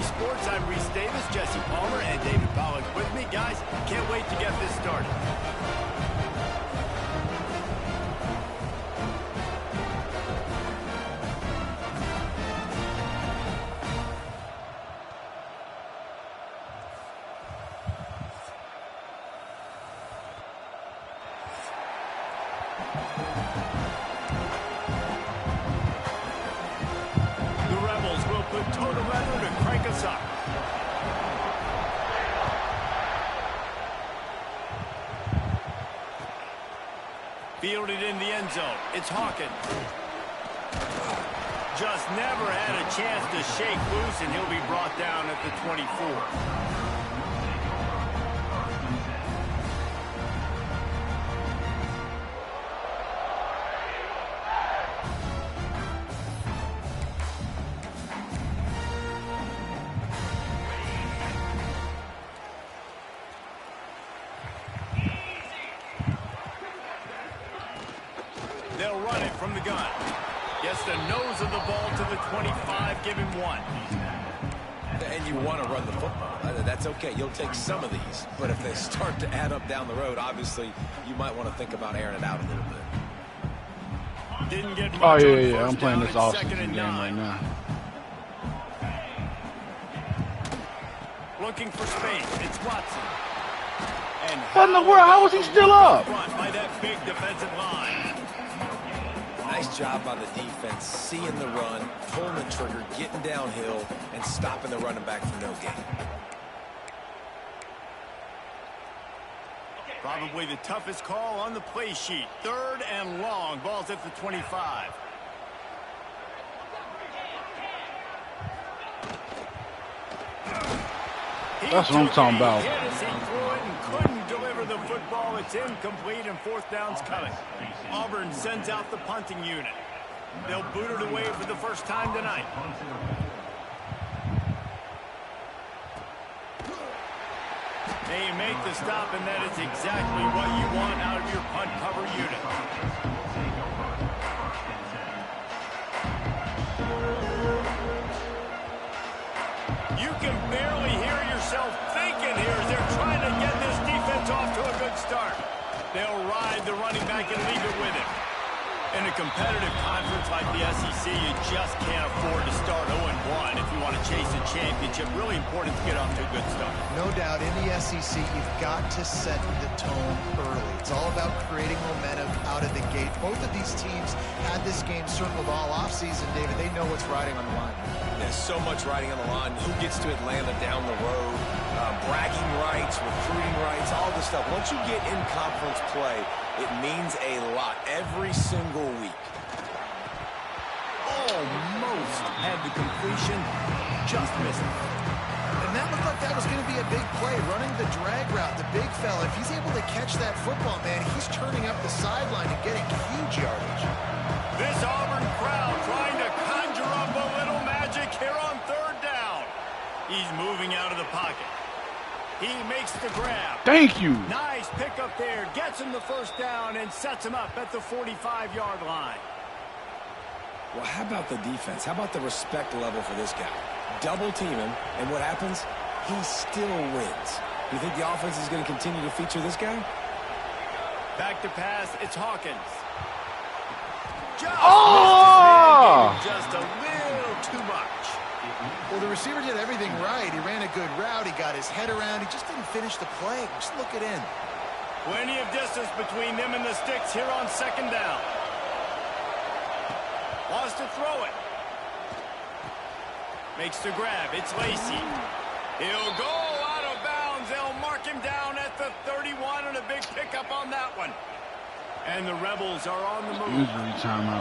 Bally Sports. I'm Reese Davis, Jesse Palmer, and David Pollack with me. Guys, can't wait to get this started. Fielded in the end zone. It's Hawkins. Just never had a chance to shake loose, and he'll be brought down at the 24. They'll run it from the gun. Gets the nose of the ball to the 25, give him 1. And you want to run the football. That's okay. You'll take some of these. But if they start to add up down the road, obviously, you might want to think about airing it out a little bit. Didn't get much. Oh, yeah. I'm playing this off-season game right now. Looking for space. It's Watson. And what in the world? How is he still up? By that big defensive line. Nice job by the defense, seeing the run, pulling the trigger, getting downhill, and stopping the running back for no gain. Probably the toughest call on the play sheet. 3rd and long. Ball's at the 25. That's what I'm talking about. He threw it and couldn't deliver the football. It's incomplete, and 4th down's coming. Auburn sends out the punting unit. They'll boot it away for the first time tonight. They make the stop, and that is exactly what you want out of your punt cover unit. You can barely hear yourself thinking here as they're trying to get this defense off to a good start. They'll ride the running back and leave it with him. In a competitive conference like the SEC, you just can't afford to start 0-1 if you want to chase a championship. Really important to get off to a good start. No doubt, in the SEC, you've got to set the tone early. It's all about creating momentum out of the gate. Both of these teams had this game circled all offseason, David. They know what's riding on the line. There's so much riding on the line. Who gets to Atlanta down the road? Bragging rights, recruiting rights, all this stuff. Once you get in conference play, it means a lot every single week. Almost had the completion, just missed it. And that looked like that was going to be a big play, running the drag route, the big fella. If he's able to catch that football, man, he's turning up the sideline and getting huge yardage. This Auburn crowd trying to conjure up a little magic here on 3rd down. He's moving out of the pocket. He makes the grab. Thank you. Nice pickup there. Gets him the 1st down and sets him up at the 45-yard line. Well, how about the defense? How about the respect level for this guy? Double team him, and what happens? He still wins. You think the offense is going to continue to feature this guy? Back to pass. It's Hawkins. Just a little too much. Well, the receiver did everything right. He ran a good route. He got his head around. He just didn't finish the play. Just look it in. Plenty of distance between them and the sticks here on 2nd down. Wants to throw it. Makes the grab. It's Lacey. He'll go out of bounds. They'll mark him down at the 31, and a big pickup on that one. And the Rebels are on the move.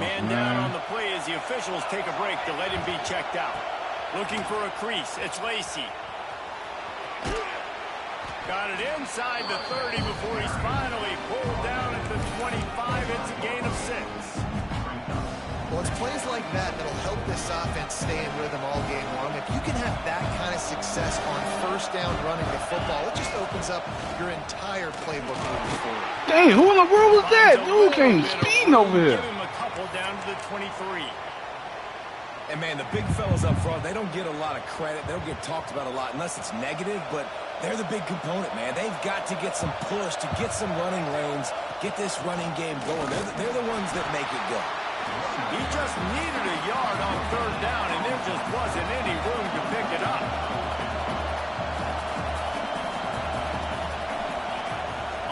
Man down on the play as the officials take a break to let him be checked out. Looking for a crease. It's Lacey. Got it inside the 30 before he's finally pulled down at the 25. It's a gain of 6. Well, it's plays like that that'll help this offense stay in rhythm all game long. If you can have that kind of success on 1st down running the football, it just opens up your entire playbook moving forward. Dang, who in the world was that? Dude came speeding over here. Give him a couple down to the 23. And, man, the big fellas up front, they don't get a lot of credit. They don't get talked about a lot unless it's negative, but they're the big component, man. They've got to get some push, to get some running lanes, get this running game going. They're the ones that make it go. He just needed a yard on third down, and there just wasn't any room to pick it up.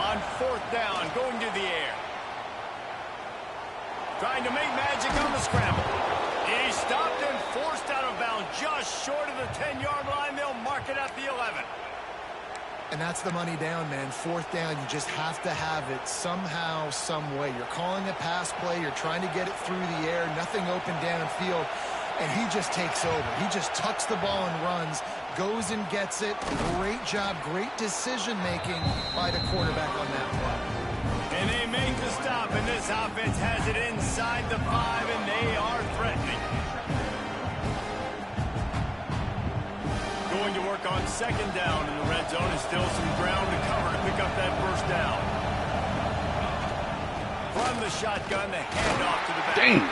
On fourth down, going to the air. Trying to make magic on the scramble. He stopped and forced out of bounds just short of the 10-yard line. They'll mark it at the 11. And that's the money down, man. Fourth down, you just have to have it somehow, some way. You're calling a pass play. You're trying to get it through the air. Nothing open downfield. And he just takes over. He just tucks the ball and runs, goes and gets it. Great job, great decision-making by the quarterback on that play. And they make the stop, and this offense has it inside the 5, and they are threatening. Going to work on second down in the red zone, and still some ground to cover to pick up that first down. From the shotgun, the handoff to the back. Dang.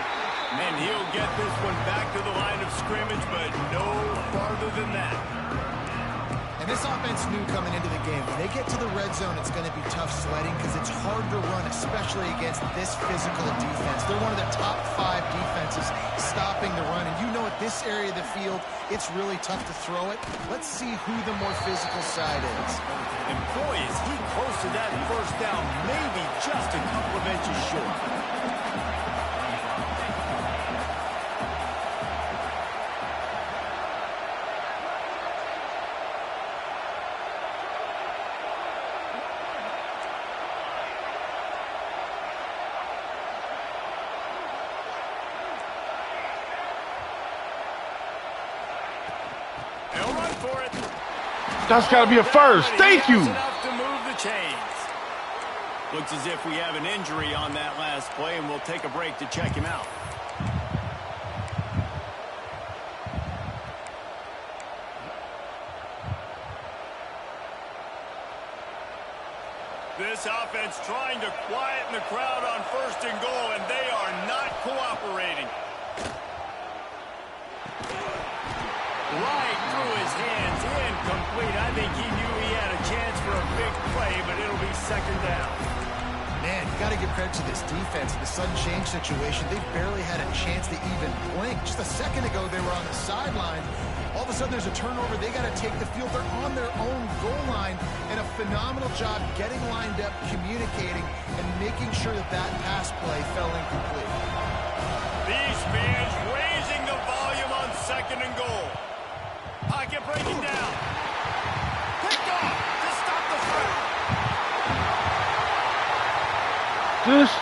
And he'll get this one back to the line of scrimmage, but no farther than that. And this offense knew coming into the game, when they get to the red zone, it's going to be tough sledding because it's hard to run, especially against this physical defense. They're one of the top 5 defenses stopping the run. And you know at this area of the field, it's really tough to throw it. Let's see who the more physical side is. And boy, is he close to that first down, maybe just a couple of inches short. That's got to be a first. Thank you. Enough to move the chains. Looks as if we have an injury on that last play, and we'll take a break to check him out. This offense trying to quieten the crowd on first and goal, and they are not cooperating. Right through his hands, incomplete. I think he knew he had a chance for a big play, but it'll be second down. Man, you got to give credit to this defense. In the sudden change situation, they barely had a chance to even blink. Just a second ago, they were on the sideline. All of a sudden, there's a turnover. They got to take the field. They're on their own goal line, and a phenomenal job getting lined up, communicating, and making sure that that pass play fell incomplete. These fans raising the volume on second and goal. Pocket breaking down. Picked off to stop the threat. This is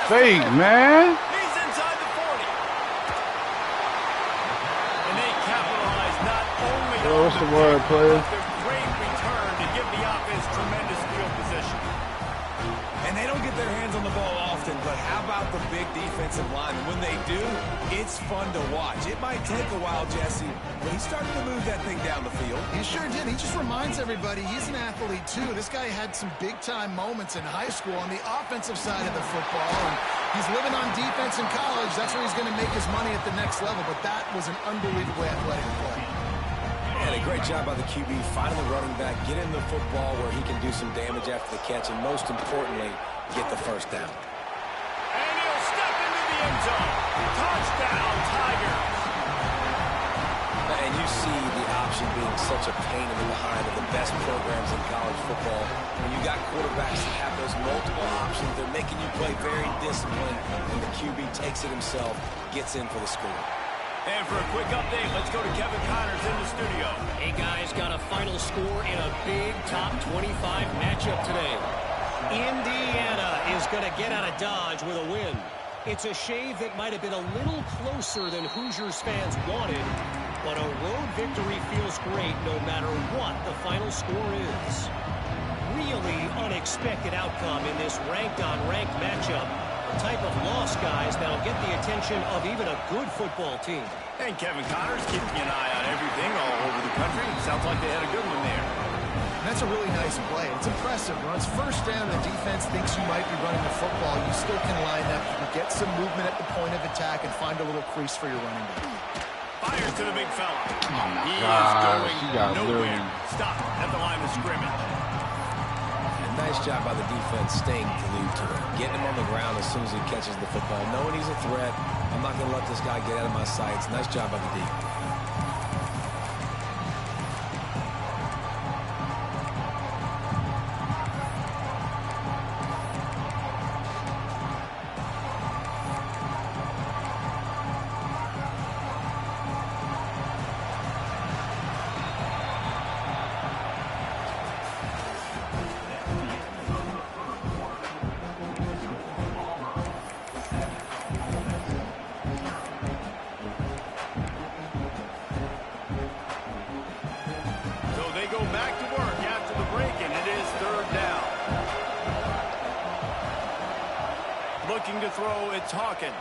fake, man. He's inside the 40. And they capitalize not only on What's the word, player? but the great return to give the offense tremendous field position. And they don't get their hands on the ball often, but how about the big defensive line? And when they do, it's fun to watch. It might take a while, Jesse, but he's starting to move that thing down the field. He sure did. He just reminds everybody he's an athlete, too. This guy had some big-time moments in high school on the offensive side of the football. And he's living on defense in college. That's where he's going to make his money at the next level. But that was an unbelievably athletic play. And a great job by the QB, finding the running back, get in the football where he can do some damage after the catch, and most importantly, get the first down. And he'll step into the end zone. Touchdown, Tigers. And you see the option being such a pain in the behind of the best programs in college football. When you got quarterbacks that have those multiple options, they're making you play very disciplined, and the QB takes it himself, gets in for the score. And for a quick update, let's go to Kevin Connors in the studio. Hey, guys, got a final score in a big top 25 matchup today. Indiana is going to get out of Dodge with a win. It's a shave that might have been a little closer than Hoosiers fans wanted, but a road victory feels great no matter what the final score is. Really unexpected outcome in this ranked-on-ranked matchup. The type of loss, guys, that'll get the attention of even a good football team. And Kevin Connors keeping an eye on everything all over the country. Sounds like they had a good one there. And that's a really nice play. It's impressive. When it's first down, the defense thinks you might be running the football. You still can line up. You can get some movement at the point of attack and find a little crease for your running back. Fires to the big fella. Oh my He gosh, is he got going nowhere. literally- Stop at the line of scrimmage. And nice job by the defense staying glued to it. Getting him on the ground as soon as he catches the football. Knowing he's a threat. I'm not going to let this guy get out of my sights. Nice job by the D. Back to work after the break, and it is third down. Looking to throw, it's Hawkins.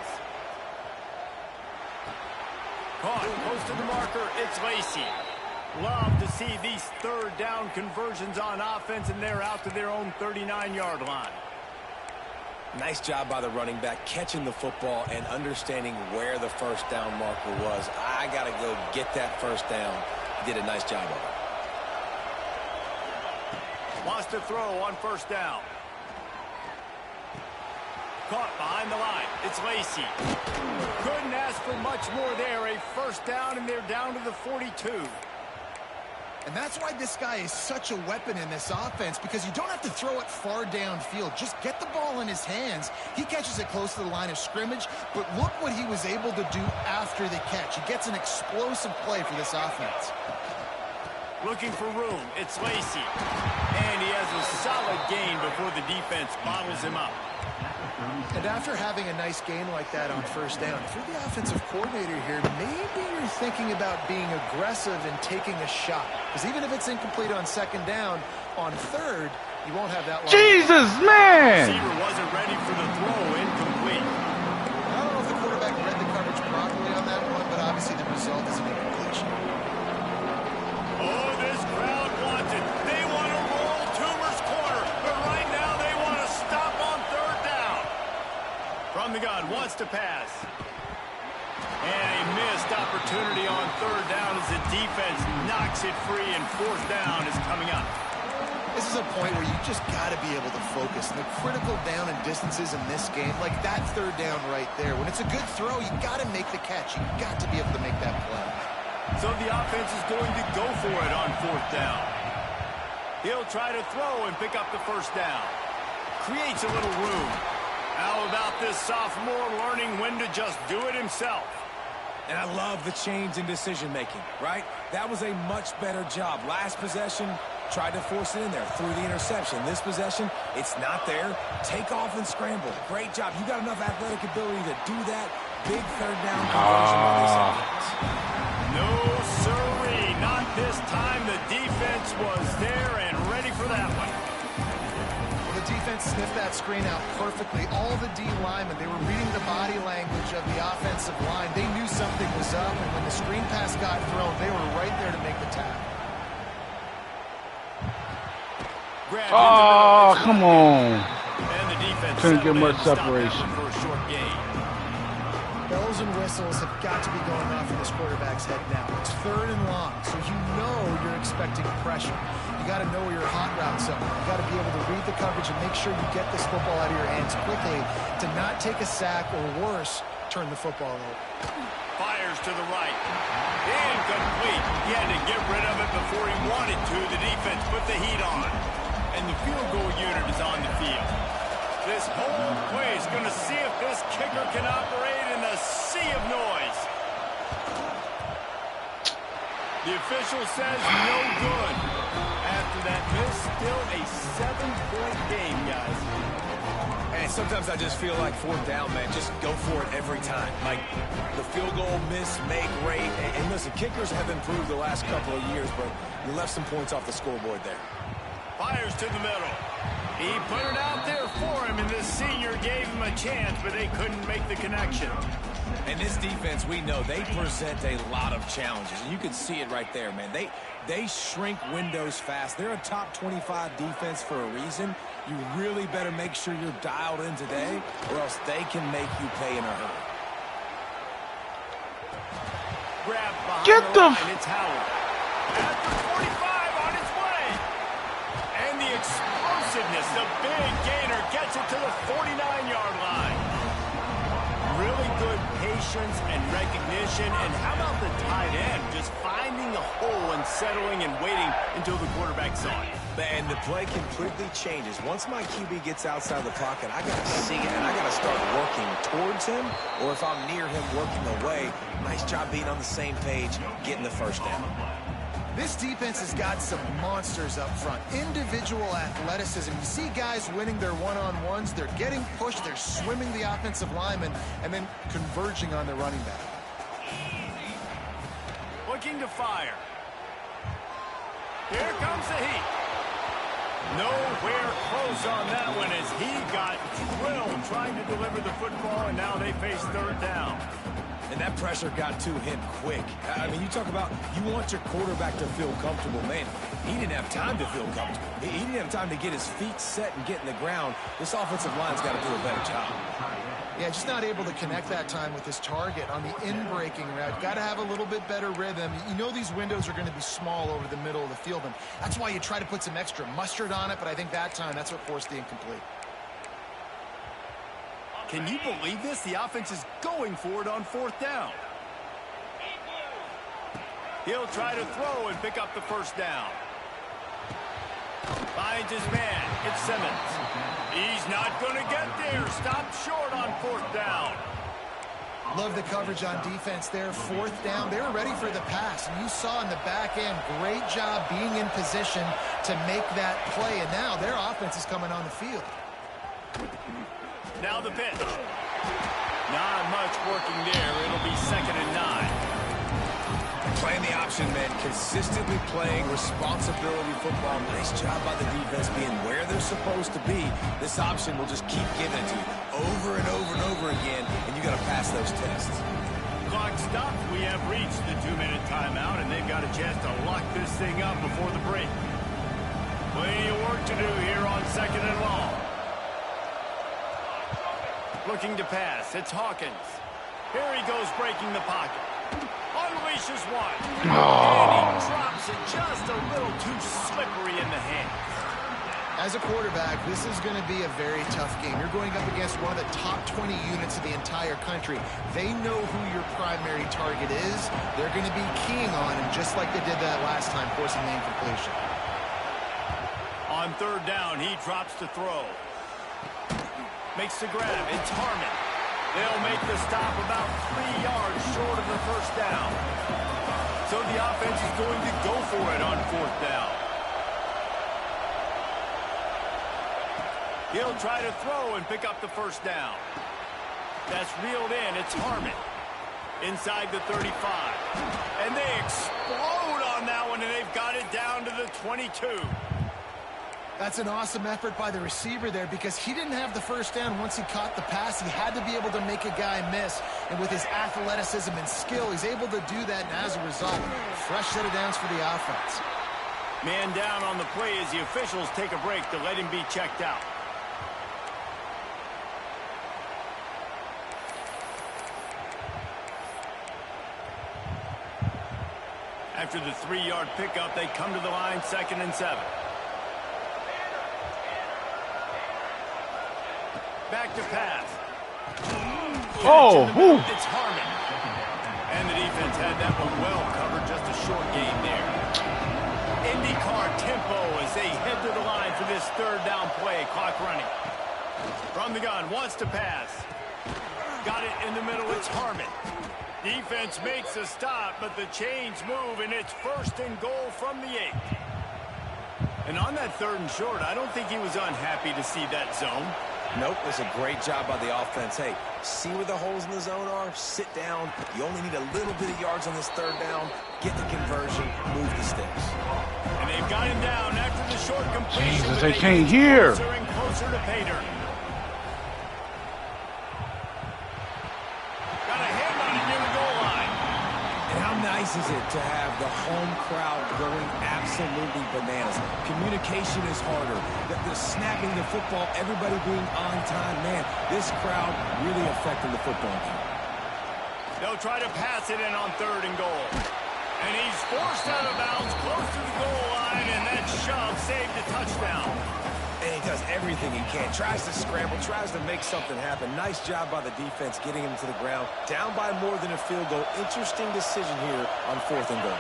Caught, close to the marker, it's Lacy. Love to see these third down conversions on offense, and they're out to their own 39-yard line. Nice job by the running back, catching the football and understanding where the first down marker was. I got to go get that first down. He did a nice job of it. Wants to throw on first down. Caught behind the line. It's Lacy. Couldn't ask for much more there. A first down, and they're down to the 42. And that's why this guy is such a weapon in this offense, because you don't have to throw it far downfield. Just get the ball in his hands. He catches it close to the line of scrimmage, but look what he was able to do after the catch. He gets an explosive play for this offense. Looking for room. It's Lacy. And he has a solid gain before the defense bottles him up. And after having a nice gain like that on first down, if you're the offensive coordinator here, maybe you're thinking about being aggressive and taking a shot. Because even if it's incomplete on second down, on third, you won't have that long. Jesus, man! Receiver wasn't ready for the throw. Incomplete. I don't know if the quarterback read the coverage properly on that one, but obviously the result is an incompletion. Oh, this crowd wants it. They want to roll Toomer's corner, but right now they want to stop on third down. From the gun, wants to pass. And a missed opportunity on third down as the defense knocks it free, and fourth down is coming up. This is a point where you just got to be able to focus. The critical down and distances in this game, like that third down right there. When it's a good throw, you got to make the catch. You got to be able to make that play. So the offense is going to go for it on fourth down. He'll try to throw and pick up the first down. Creates a little room. How about this sophomore learning when to just do it himself? And I love the change in decision-making, right? That was a much better job. Last possession, tried to force it in there through the interception. This possession, it's not there. Take off and scramble. Great job. You got enough athletic ability to do that. Big third down conversion by this offense. No, sirree. Not this time. The defense was there and ready for that one. Well, the defense sniffed that screen out perfectly. All the D linemen, they were reading the body language of the offensive line. They knew something was up, and when the screen pass got thrown, they were right there to make the tackle. Oh, come on. And the defense Couldn't get much settled in, separation. stopped that one for a short gain. Bells and whistles have got to be going off in this quarterback's head now. It's third and long, so you know you're expecting pressure. You got to know where your hot routes are. You got to be able to read the coverage and make sure you get this football out of your hands quickly to not take a sack or worse, turn the football over. Fires to the right. Incomplete. He had to get rid of it before he wanted to. The defense put the heat on. And the field goal unit is on the field. This whole play is going to see if this kicker can operate in a sea of noise. The official says no good. After that miss, still a 7-point game, guys. And sometimes I just feel like fourth down, man, just go for it every time. Like the field goal miss, make rate. And listen, kickers have improved the last couple of years, but you left some points off the scoreboard there. Fires to the middle. He put it out there for him, and this senior gave him a chance, but they couldn't make the connection. And this defense, we know, they present a lot of challenges. And you can see it right there, man. They shrink windows fast. They're a top 25 defense for a reason. You really better make sure you're dialed in today, or else they can make you pay in a hurry. grab behind Get the the... line. It's Howard. At the 45 on its way. And the explosiveness, the big gainer gets it to the 49-yard line. Really good patience and recognition. And how about the tight end just finding the hole and settling and waiting until the quarterback saw it. And the play completely changes. Once my QB gets outside the pocket, I got to see it, and I got to start working towards him, or if I'm near him, working away. Nice job being on the same page, getting the first down. This defense has got some monsters up front. Individual athleticism. You see guys winning their one-on-ones. They're getting pushed. They're swimming the offensive lineman and then converging on the running back. Looking to fire. Here comes the heat. Nowhere close on that one as he got drilled trying to deliver the football, and now they face third down. And that pressure got to him quick. I mean, you talk about you want your quarterback to feel comfortable. Man, he didn't have time to feel comfortable. He didn't have time to get his feet set and get in the ground. This offensive line's got to do a better job. Yeah, just not able to connect that time with his target on the in-breaking route. Got to have a little bit better rhythm. You know these windows are going to be small over the middle of the field, and that's why you try to put some extra mustard on it, but I think that time that's what forced the incomplete. Can you believe this? The offense is going for it on fourth down. He'll try to throw and pick up the first down. Finds his man. It's Simmons. He's not going to get there. Stopped short on fourth down. Love the coverage on defense there. Fourth down. They were ready for the pass. And you saw in the back end, great job being in position to make that play. And now their offense is coming on the field. Now the pitch. Not much working there. It'll be 2nd and 9. Playing the option, man. Consistently playing responsibility football. Nice job by the defense being where they're supposed to be. This option will just keep giving it to you over and over and over again, and you got to pass those tests. Clock stopped. We have reached the 2-minute timeout, and they've got a chance to lock this thing up before the break. Plenty of work to do here on 2nd and long. Looking to pass. It's Hawkins. Here he goes breaking the pocket. Unleashes one. And he drops it just a little too slippery in the hand. As a quarterback, this is going to be a very tough game. You're going up against one of the top 20 units of the entire country. They know who your primary target is. They're going to be keying on him just like they did that last time, forcing the incompletion. On third down, he drops to throw. Makes the grab. It's Harmon. They'll make the stop about 3 yards short of the first down. So the offense is going to go for it on fourth down. He'll try to throw and pick up the first down. That's reeled in. It's Harmon. Inside the 35. And they explode on that one, and they've got it down to the 22. That's an awesome effort by the receiver there because he didn't have the first down once he caught the pass. He had to be able to make a guy miss. And with his athleticism and skill, he's able to do that. And as a result, fresh set of downs for the offense. Man down on the play as the officials take a break to let him be checked out. After the 3-yard pickup, they come to the line, 2nd and 7. Back to pass. Oh, it's Harmon. And the defense had that one well covered. Just a short gain there. IndyCar tempo as they head to the line for this third down play. Clock running. From the gun, wants to pass. Got it in the middle. It's Harmon. Defense makes a stop, but the chains move, and it's 1st and goal from the 8. And on that 3rd and short, I don't think he was unhappy to see that zone. Nope, it's a great job by the offense. Hey, see where the holes in the zone are, sit down. You only need a little bit of yards on this third down. Get the conversion, move the sticks. And they've got him down after the short completion. Jesus, they can't hear. Closer and closer to Pater. Got a hand on it near the goal line. And how nice is it to have the home crowd going absolutely bananas? Communication is harder. The snapping the football, everybody being on time. Man, this crowd really affecting the football game. They'll try to pass it in on 3rd and goal. And he's forced out of bounds close to the goal line, and that shove saved a touchdown. And he does everything he can. Tries to scramble, tries to make something happen. Nice job by the defense getting him to the ground. Down by more than a field goal. Interesting decision here on 4th and goal.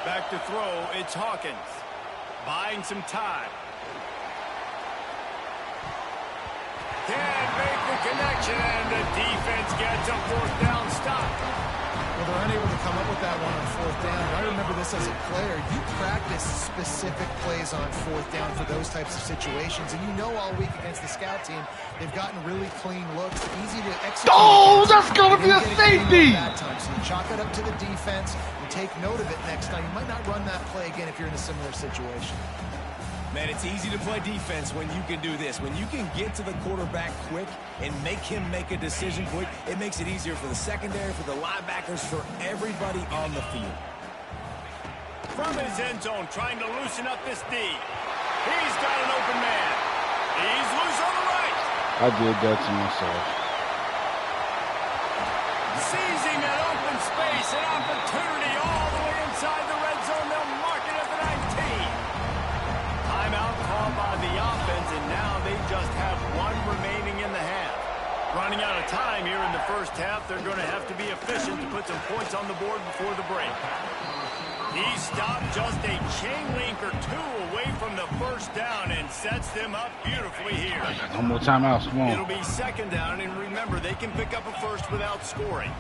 Back to throw, it's Hawkins. Buying some time. Can't make the connection, and the defense gets a 4th down stop. Well, they're unable to come up with that one on 4th down. I remember this as a player. You practice specific plays on 4th down for those types of situations, and you know all week against the scout team, they've gotten really clean looks, easy to execute. Oh, that's going to be a safety! That time. So you chalk it up to the defense and take note of it next time. You might not run that play again if you're in a similar situation. Man, it's easy to play defense when you can do this. When you can get to the quarterback quick and make him make a decision quick, it makes it easier for the secondary, for the linebackers, for everybody on the field. From his end zone, trying to loosen up this D. He's got an open man. He's loose on the right. I did that to myself. Seizing an open space, an opportunity all the way inside the red zone. They'll mark it at the 19. Timeout called by the offense, and now they just have 1 remaining in the half. Running out of time here in the first half, they're going to have to be efficient to put some points on the board before the break. He stopped just a chain link or 2 away from the first down and sets them up beautifully here. No more timeouts, come on. It'll be 2nd down, and remember, they can pick up a first without scoring.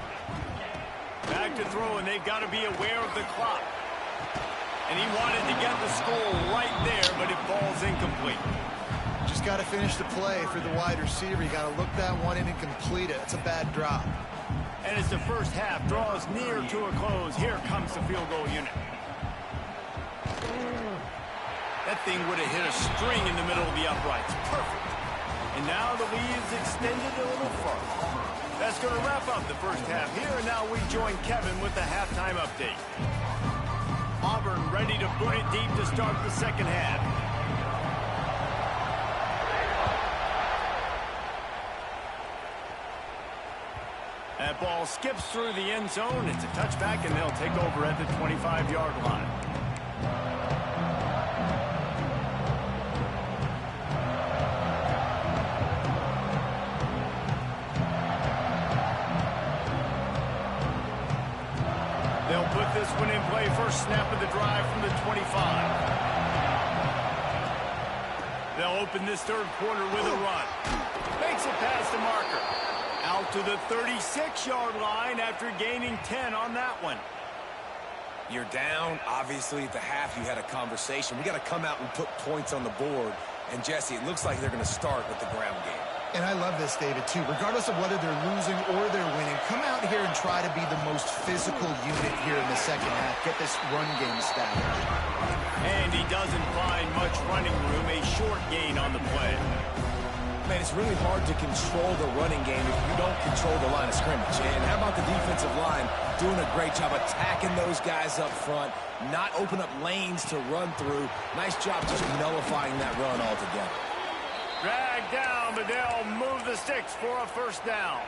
Back to throw, and they've got to be aware of the clock. And he wanted to get the score right there, but it falls incomplete. Just got to finish the play for the wide receiver. You got to look that one in and complete it. It's a bad drop. And as the first half draws near to a close, here comes the field goal unit. That thing would have hit a string in the middle of the uprights. Perfect. And now the lead is extended a little further. That's going to wrap up the first half here, and now we join Kevin with the halftime update. Auburn ready to boot it deep to start the second half. That ball skips through the end zone. It's a touchback, and they'll take over at the 25-yard line. They'll put this one in play. First snap of the drive from the 25. They'll open this 3rd quarter with a run. Makes it past the marker. Out to the 36-yard line after gaining 10 on that one. You're down. Obviously, at the half, you had a conversation. We got to come out and put points on the board. And, Jesse, it looks like they're going to start with the ground game. And I love this, David, too. Regardless of whether they're losing or they're winning, come out here and try to be the most physical unit here in the second half. Get this run game established. And he doesn't find much running room. A short gain on the play. Man, it's really hard to control the running game if you don't control the line of scrimmage. And how about the defensive line doing a great job attacking those guys up front, not open up lanes to run through. Nice job just nullifying that run altogether. Dragged down, but they'll move the sticks for a first down.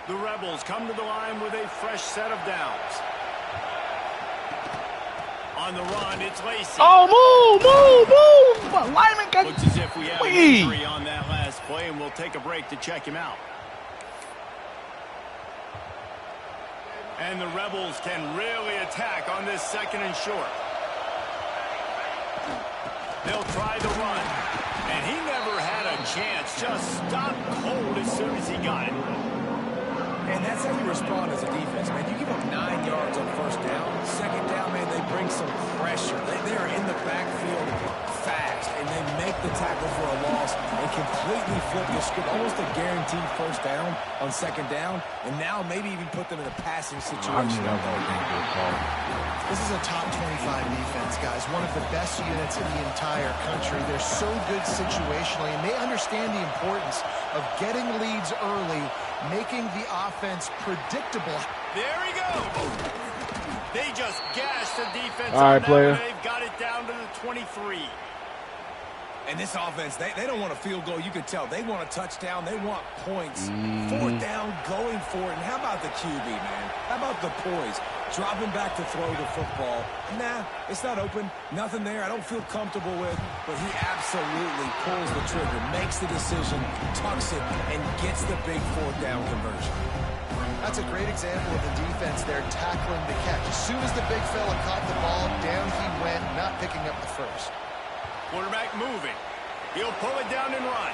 The Rebels come to the line with a fresh set of downs. On the run, it's Lacey. Oh, move! Lyman got... Looks as if we have an injury on that last play, and we'll take a break to check him out. And the Rebels can really attack on this 2nd and short. They'll try the run. And he never had a chance. Just stopped cold as soon as he got it. And that's how you respond as a defense, man. You give up 9 yards on first down. 2nd down, man, they bring some pressure. They are in the backfield fast, and they make the tackle for a loss and completely flip the script. Almost a guaranteed first down on 2nd down, and now maybe even put them in a passing situation. This is a top 25 defense, guys. One of the best units in the entire country. They're so good situationally, and they understand the importance of getting leads early, making the offense predictable. There he goes. They just gashed the defense. All right, player. They've got it down to the 23. And this offense, they don't want a field goal. You can tell. They want a touchdown. They want points. Fourth down, going for it. And how about the QB, man? How about the poise? Dropping back to throw the football. Nah, it's not open. Nothing there I don't feel comfortable with. But he absolutely pulls the trigger, makes the decision, tucks it, and gets the big fourth down conversion. That's a great example of the defense there tackling the catch. As soon as the big fella caught the ball, down he went, not picking up the first. Quarterback moving. He'll pull it down and run.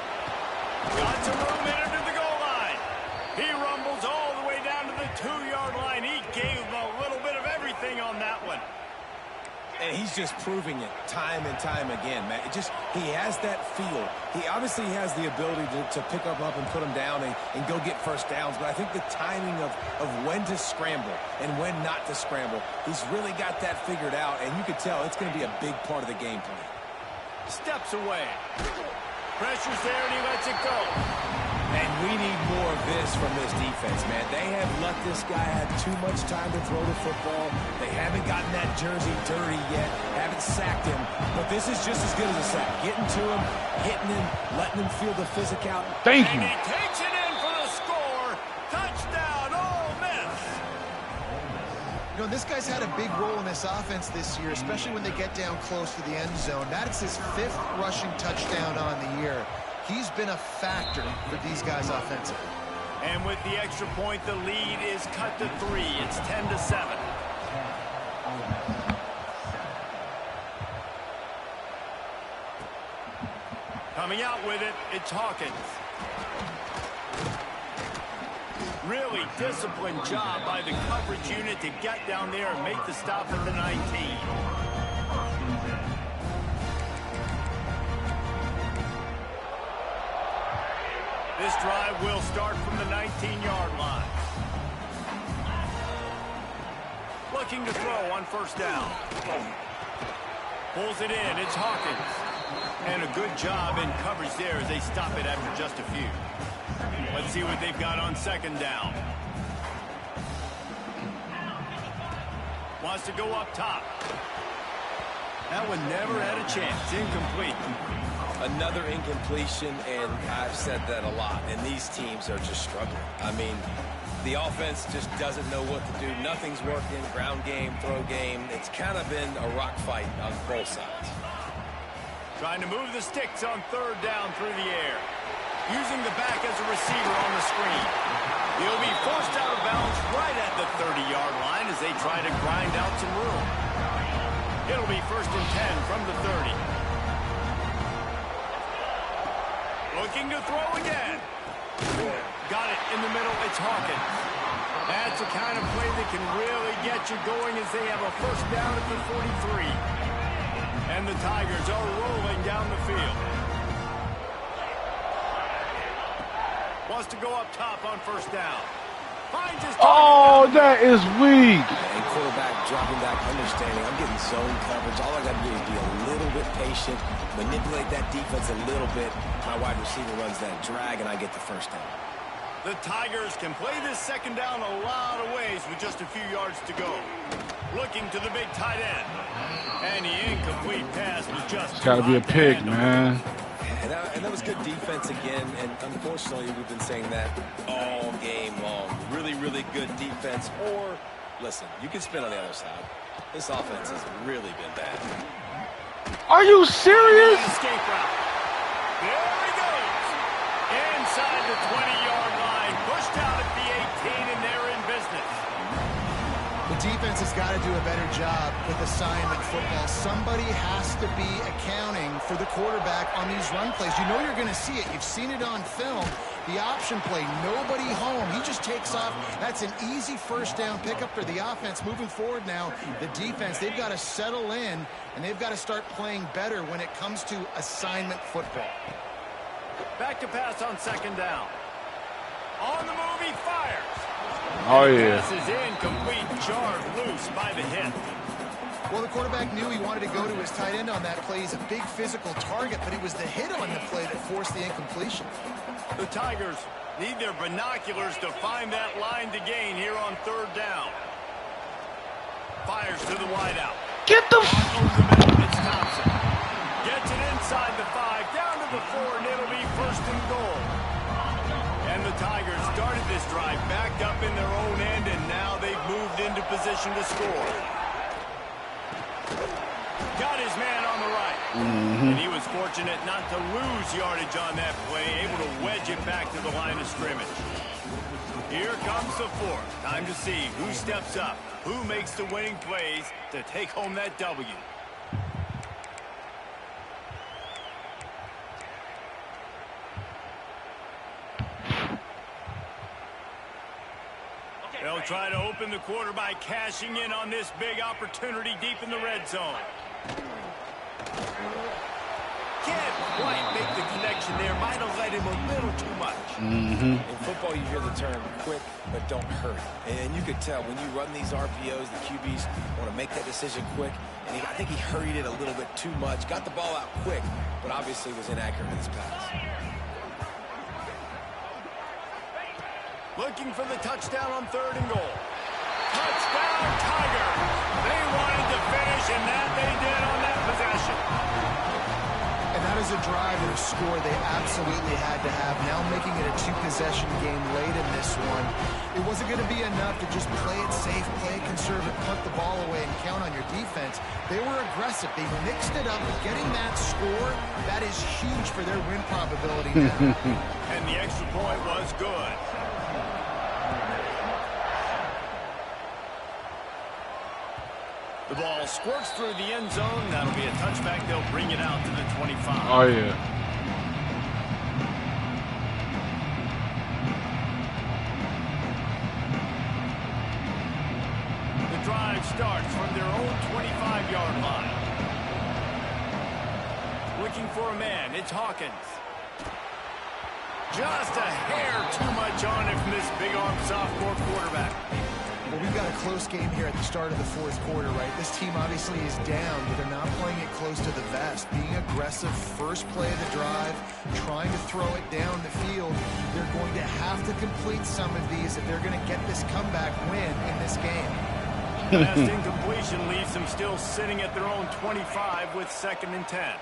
Got some room in under the goal line. He rumbles all the way down to the 2-yard line. He gave him a little bit of everything on that one. And he's just proving it time and time again, man. He has that feel. He obviously has the ability to pick up and put him down and go get first downs. But I think the timing of when to scramble and when not to scramble, he's really got that figured out. And you can tell it's going to be a big part of the game plan. Steps away. Pressure's there and he lets it go. And we need more of this from this defense, man. They have let this guy have too much time to throw the football. They haven't gotten that jersey dirty yet, haven't sacked him. But this is just as good as a sack. Getting to him, hitting him, letting him feel the physicality. Thank you. And he takes it in for the score. Touchdown, Ole Miss. You know, this guy's had a big role in this offense this year, especially when they get down close to the end zone. That is his 5th rushing touchdown on the year. He's been a factor for these guys offensively. And with the extra point, the lead is cut to 3. It's 10-7. Coming out with it, it's Hawkins. Really disciplined job by the coverage unit to get down there and make the stop at the 19. This drive will start from the 19-yard line. Looking to throw on first down. Pulls it in. It's Hawkins. And a good job in coverage there as they stop it after just a few. Let's see what they've got on second down. Wants to go up top. That one never had a chance. Incomplete. Another incompletion, and I've said that a lot, and these teams are just struggling. I mean, the offense just doesn't know what to do. Nothing's working. Ground game, throw game. It's kind of been a rock fight on both sides. Trying to move the sticks on third down through the air. Using the back as a receiver on the screen. He'll be forced out of bounds right at the 30-yard line as they try to grind out some room. It'll be 1st and 10 from the 30. Looking to throw again. Got it in the middle. It's Hawkins. That's the kind of play that can really get you going as they have a first down at the 43. And the Tigers are rolling down the field. Wants to go up top on first down. Finds his Oh, that is weak. And quarterback dropping back, understanding. I'm getting zone coverage. All I got to do is be a little bit patient, manipulate that defense a little bit. My wide receiver runs that drag, and I get the first down. The Tigers can play this second down a lot of ways with just a few yards to go. Looking to the big tight end. And the incomplete pass was just... It's got to be a pick, man. And that was good defense again, and unfortunately we've been saying that all game long. Really, really good defense. Or, listen, you can spin on the other side. This offense has really been bad. Are you serious? Escape route. There he goes. Inside the 20-yard line. Pushed out at the 18, and they're in business. The defense has got to do a better job with assignment football. Somebody has to be accounting for the quarterback on these run plays. You know you're going to see it. You've seen it on film. The option play, nobody home. He just takes off. That's an easy first down pickup for the offense. Moving forward now, the defense, they've got to settle in, and they've got to start playing better when it comes to assignment football. Back to pass on second down. On the move, he fires. Oh, yeah. Pass is incomplete, jarred loose by the hit. Well, the quarterback knew he wanted to go to his tight end on that play. He's a big physical target, but it was the hit on the play that forced the incompletion. The Tigers need their binoculars to find that line to gain here on third down. Fires to the wideout. Get the... Over the middle, it's Thompson. Gets it inside the 5, drive backed up in their own end, and now they've moved into position to score. Got his man on the right. And he was fortunate not to lose yardage on that play, able to wedge it back to the line of scrimmage. Here comes the fourth. Time to see who steps up, who makes the winning plays to take home that W. They'll try to open the quarter by cashing in on this big opportunity deep in the red zone. Can't quite make the connection there. Might have let him a little too much. In football, you hear the term quick, but don't hurry. And you could tell when you run these RPOs, the QBs want to make that decision quick. And I think he hurried it a little bit too much. Got the ball out quick, but obviously was inaccurate in his pass. Looking for the touchdown on 3rd and goal. Touchdown, Tigers! They wanted to finish, and that they did on that possession. And that is a drive and a score they absolutely had to have. Now making it a 2-possession game late in this one. It wasn't going to be enough to just play it safe, play it conservative, punt the ball away, and count on your defense. They were aggressive. They mixed it up. Getting that score, that is huge for their win probability now. And the extra point was good. The ball squirts through the end zone. That'll be a touchback. They'll bring it out to the 25. Oh, yeah. The drive starts from their own 25-yard line. Looking for a man. It's Hawkins. Just a hair too much on it from this big-arm sophomore quarterback. Well, we've got a close game here at the start of the 4th quarter, right? This team obviously is down, but they're not playing it close to the vest. Being aggressive, first play of the drive, trying to throw it down the field. They're going to have to complete some of these if they're going to get this comeback win in this game. Last incompletion leaves them still sitting at their own 25 with 2nd and 10.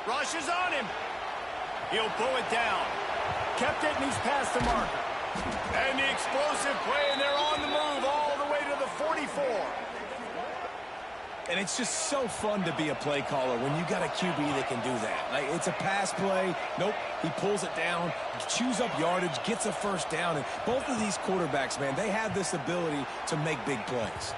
Rush is on him. He'll pull it down. Kept it, and he's past the marker. And the explosive play, and they're on the move all the way to the 44. And it's just so fun to be a play caller when you got a QB that can do that. Like, it's a pass play. Nope, he pulls it down, chews up yardage, gets a first down. And both of these quarterbacks, man, they have this ability to make big plays.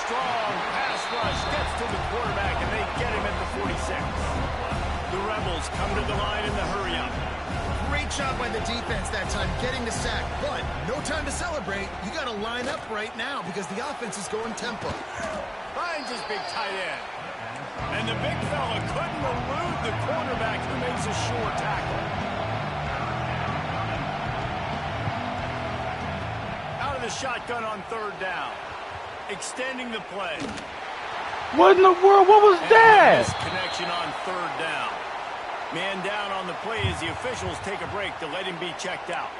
Strong pass rush gets to the quarterback, and they get him at the 46. The Rebels come to the line in the hurry-up. Great job by the defense that time, getting the sack. But no time to celebrate. You got to line up right now because the offense is going tempo. Finds his big tight end. And the big fella couldn't elude the quarterback who makes a sure tackle. Out of the shotgun on 3rd down. Extending the play. What in the world? What was that? Connection on 3rd down. Man down on the play as the officials take a break to let him be checked out.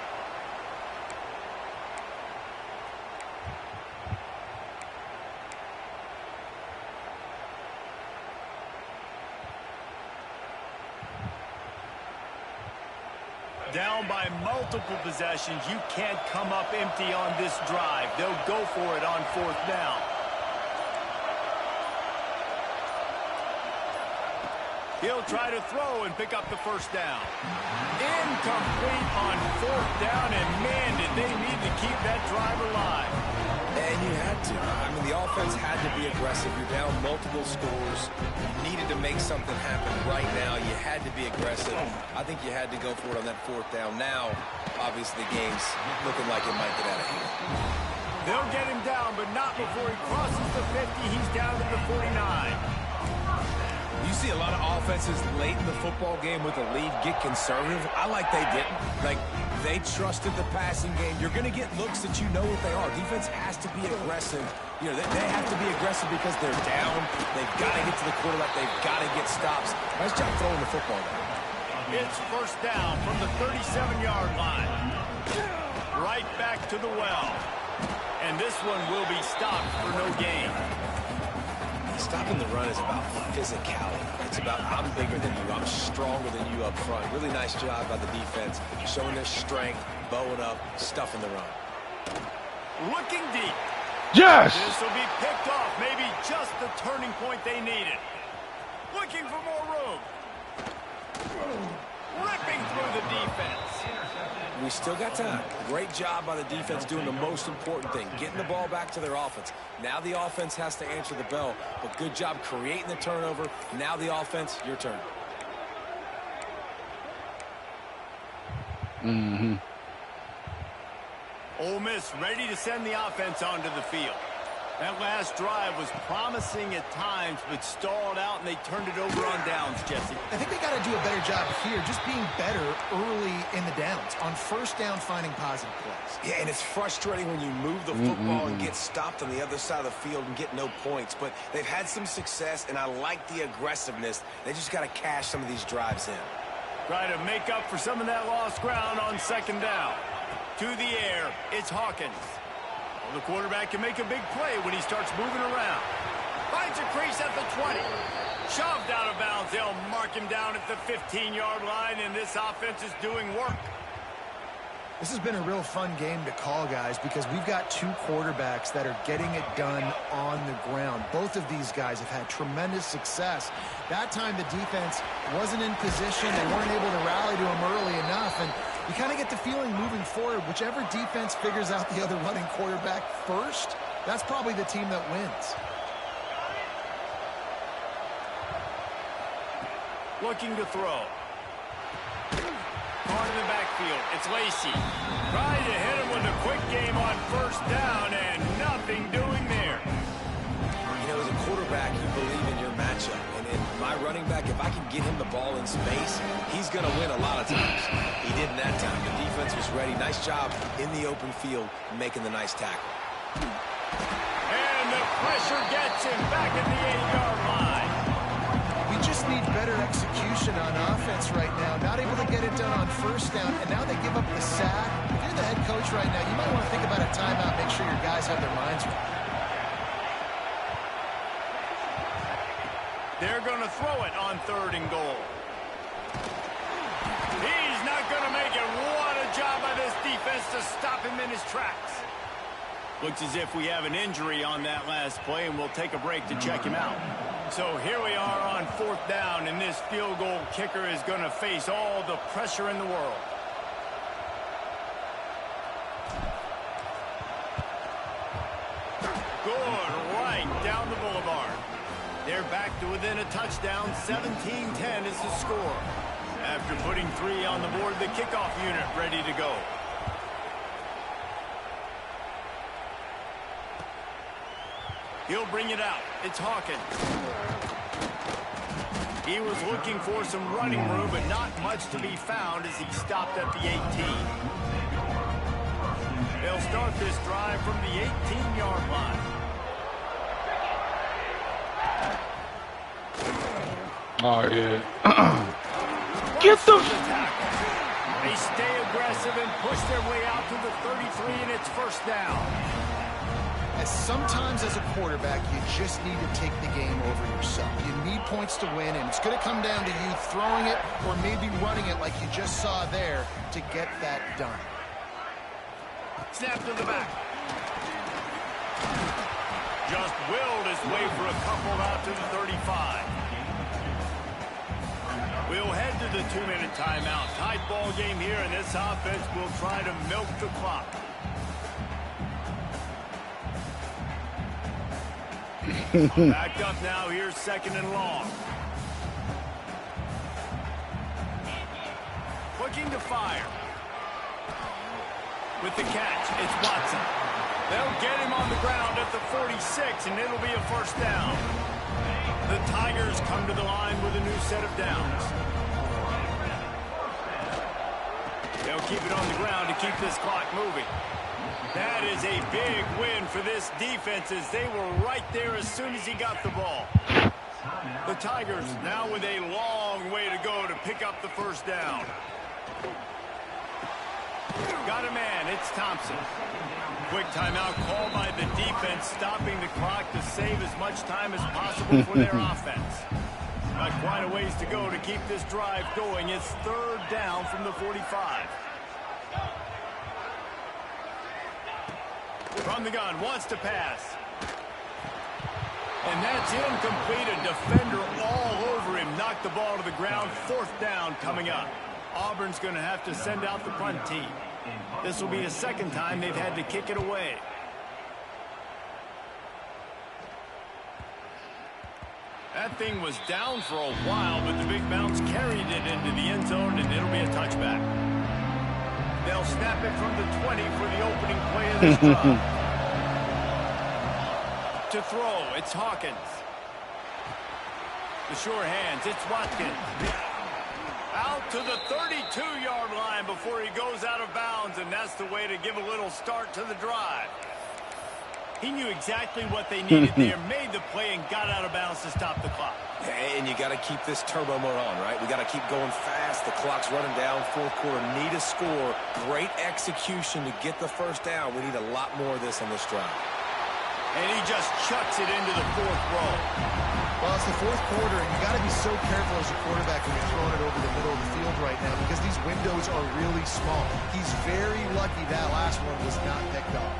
Down by multiple possessions. You can't come up empty on this drive. They'll go for it on 4th down. He'll try to throw and pick up the first down. Incomplete on 4th down, and man, did they need to keep that drive alive. And you had to. I mean, the offense had to be aggressive. You're down multiple scores. You needed to make something happen right now. You had to be aggressive. I think you had to go for it on that 4th down. Now, obviously, the game's looking like it might get out of hand. They'll get him down, but not before he crosses the 50. He's down to the 49. You see a lot of offenses late in the football game with a lead get conservative. I like they didn't. Like, they trusted the passing game. You're going to get looks that you know what they are. Defense has to be aggressive. You know, they have to be aggressive because they're down. They've got to get to the quarterback. They've got to get stops. Nice job throwing the football there. It's 1st down from the 37-yard line. Right back to the well. And this one will be stopped for no gain. He's Stopping the run is about physicality. It's about I'm bigger than you, I'm stronger than you up front. Really nice job by the defense, showing their strength, bowing up, stuffing the run. Looking deep. Yes! This will be picked off. Maybe just the turning point they needed. Looking for more room. Ripping through the defense. We still got time. Great job by the defense doing the most important thing, getting the ball back to their offense. Now the offense has to answer the bell, but good job creating the turnover. Now the offense, your turn. Mm-hmm. Ole Miss ready to send the offense onto the field. That last drive was promising at times, but stalled out, and they turned it over on downs, Jesse. I think they got to do a better job here, just being better early in the downs, on first down, finding positive plays. Yeah, and it's frustrating when you move the football and get stopped on the other side of the field and get no points. But they've had some success, and I like the aggressiveness. They just got to cash some of these drives in. Try to make up for some of that lost ground on second down. To the air, it's Hawkins. Well, the quarterback can make a big play when he starts moving around. Finds a crease at the 20. Shoved out of bounds. They'll mark him down at the 15-yard line, and this offense is doing work. This has been a real fun game to call, guys, because we've got two quarterbacks that are getting it done on the ground. Both of these guys have had tremendous success. That time the defense wasn't in position. They weren't able to rally to him early enough, and you kind of get the feeling moving forward, whichever defense figures out the other running quarterback first, that's probably the team that wins. Looking to throw. Part of the backfield. It's Lacey. Trying to hit him with a quick game on first down, and nothing doing there. You know, as a quarterback, you believe in your matchup. And in my running back, if I can get him the ball in space, he's going to win a lot of times. He didn't that time. The defense was ready. Nice job in the open field, making the nice tackle. And the pressure gets him back at the 8-yard line. We just need better execution on offense right now. Not able to get it done on first down, and now they give up the sack. If you're the head coach right now, you might want to think about a timeout, make sure your guys have their minds right. They're going to throw it on 3rd and goal. He's not going to make it. What a job by this defense to stop him in his tracks. Looks as if we have an injury on that last play, and we'll take a break to check him out. So here we are on 4th down, and this field goal kicker is going to face all the pressure in the world. Good right down the boulevard. They're back to within a touchdown. 17-10 is the score. After putting 3 on the board, the kickoff unit ready to go. He'll bring it out. It's Hawkins. He was looking for some running room, but not much to be found as he stopped at the 18. They'll start this drive from the 18-yard line. Oh, yeah. Get the... They stay aggressive and push their way out to the 33, and it's first down. Sometimes as a quarterback, you just need to take the game over yourself. You need points to win, and it's going to come down to you throwing it or maybe running it like you just saw there to get that done. Snap to the back. Just willed his way for a couple out to the 35. We'll head to the 2-minute timeout. Tight ball game here, and this offense will try to milk the clock. Backed up now. Here's 2nd and long. Looking to fire. With the catch, it's Watson. They'll get him on the ground at the 46, and it'll be a first down. The Tigers come to the line with a new set of downs. They'll keep it on the ground to keep this clock moving. That is a big win for this defense as they were right there as soon as he got the ball. The Tigers now with a long way to go to pick up the first down. Got a man. It's Thompson. Quick timeout called by the defense, stopping the clock to save as much time as possible for their offense. Got quite a ways to go to keep this drive going. It's third down from the 45. From the gun, wants to pass. And that's incomplete. A defender all over him. Knocked the ball to the ground. Fourth down coming up. Auburn's going to have to send out the punt team. This will be the second time they've had to kick it away. That thing was down for a while, but the big bounce carried it into the end zone, and it'll be a touchback. They'll snap it from the 20 for the opening play of this drive. To throw, it's Hawkins. The sure hands, it's Watkins. Out to the 32-yard line before he goes out of bounds, and that's the way to give a little start to the drive. He knew exactly what they needed there, made the play, and got out of bounds to stop the clock. And you got to keep this turbo mode on, right? We got to keep going fast. The clock's running down. Fourth quarter, need a score. Great execution to get the first down. We need a lot more of this on this drive. And he just chucks it into the fourth row. Well, it's the fourth quarter, and you got to be so careful as a quarterback when you're throwing it over the middle of the field right now because these windows are really small. He's very lucky that last one was not picked off.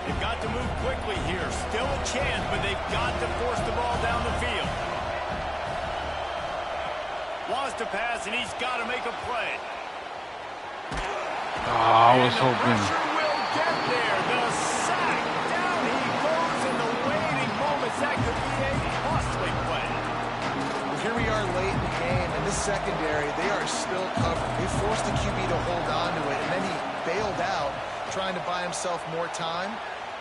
They've got to move quickly here. Still a chance, but they've got to force the ball down the field. Wants to pass, and he's got to make a play. Oh, I was and the hoping. pressure will get there. The sack. Down he goes in the waiting moments. That could be a costly play. Well, here we are late in the game, and this secondary, they are still covered. They forced the QB to hold on to it, and then he bailed out, trying to buy himself more time.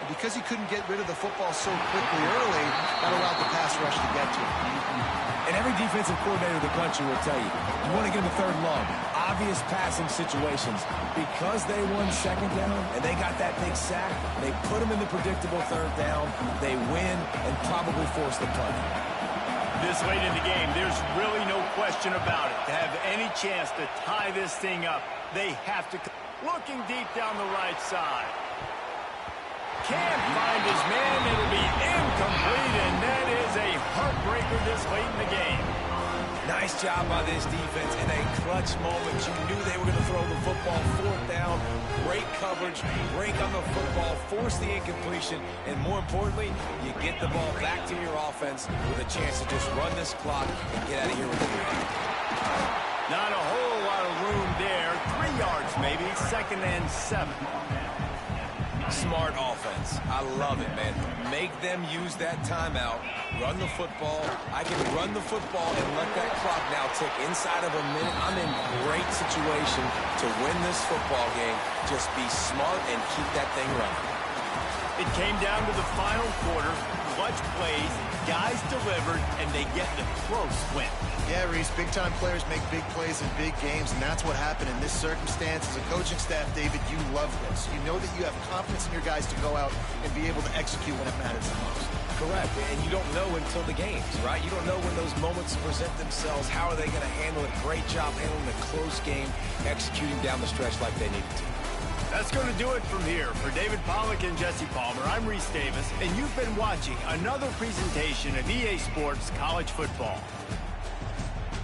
And because he couldn't get rid of the football so quickly early, that allowed the pass rush to get to him. And every defensive coordinator in the country will tell you, you want to get him a third and long, obvious passing situations. Because they won second down and they got that big sack, they put him in the predictable third down, they win and probably force the punt. This late in the game, there's really no question about it. To have any chance to tie this thing up, they have to. Looking deep down the right side. Can't find his man. It'll be incomplete, and that is a heartbreaker this late in the game. Nice job by this defense in a clutch moment. You knew they were going to throw the football. Fourth down, great coverage, break on the football, force the incompletion, and more importantly, you get the ball back to your offense with a chance to just run this clock and get out of here with a win. Not a whole lot of room there. 3 yards maybe, 2nd and 7. Smart offense. I love it, man. Make them use that timeout. Run the football. I can run the football and let that clock now tick inside of a minute. I'm in great situation to win this football game. Just be smart and keep that thing running. It came down to the final quarter. Clutch plays, guys delivered, and they get the close win. Yeah, Reese, big-time players make big plays in big games, and that's what happened in this circumstance. As a coaching staff, David, you love this. You know that you have confidence in your guys to go out and be able to execute when it matters the most. Correct, and you don't know until the games, right? You don't know when those moments present themselves. How are they going to handle it? Great job handling the close game, executing down the stretch like they needed to. That's going to do it from here. For David Pollack and Jesse Palmer, I'm Reese Davis, and you've been watching another presentation of EA Sports College Football.